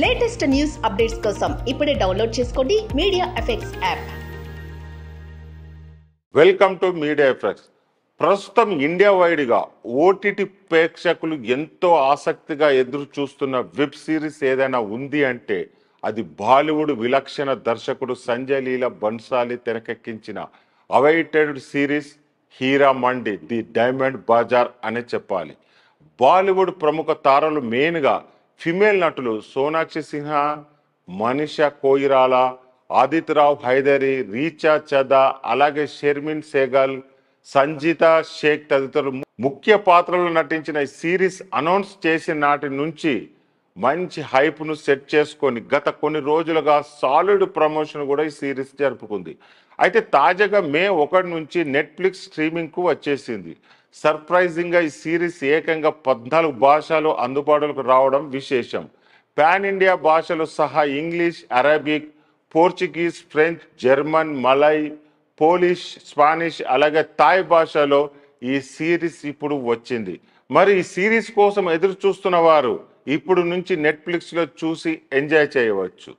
Latest news updates కోసం ఇప్పుడే download చేసుకోండి media effects app. Welcome to media effects. ప్రస్తుతం ఇండియా వైడ్గా ఓటీటీ ప్రేక్షకులు ఎంతో ఆసక్తిగా ఎదురు చూస్తున్న వెబ్ సిరీస్ ఏదైనా ఉంది అంటే అది బాలీవుడ్ విలక్షణ దర్శకుడు సంజయ్ లీలా బన్సాలి తెరకెక్కించిన awaited series Heeramandi the diamond bazaar అనే చెప్పాలి. బాలీవుడ్ ప్రముఖ తారలు మెయిన్గా ఫిమేల్ నటులు సోనాక్షి సిన్హా, మనీషా కోయిరాలా, ఆదిత్యరావు హైదరీ, రీచా చదా, అలాగే షర్మిన్ సెహగల్, సంజిత షేక్ తదితరులు ముఖ్య పాత్రలు నటించిన ఈ సిరీస్ అనౌన్స్ చేసిన నాటి నుంచి మంచి హైప్ను సెట్ చేసుకొని గత కొన్ని రోజులుగా సాలిడ్ ప్రమోషన్ కూడా ఈ సిరీస్ జరుపుకుంది. అయితే తాజాగా మే 1 నుంచి నెట్ఫ్లిక్స్ స్ట్రీమింగ్కు వచ్చేసింది. సర్ప్రైజింగ్గా ఈ సిరీస్ ఏకంగా 14 భాషలు అందుబాటులోకి రావడం విశేషం. పాన్ ఇండియా భాషలు సహా English, Arabic, Portuguese, French, German, Malay, Polish, Spanish అలాగే థాయ్ భాషలో ఈ సిరీస్ ఇప్పుడు వచ్చింది. మరి ఈ సిరీస్ కోసం ఎదురు చూస్తున్న వారు ఇప్పుడు నుంచి నెట్ఫ్లిక్స్లో చూసి ఎంజాయ్ చేయవచ్చు.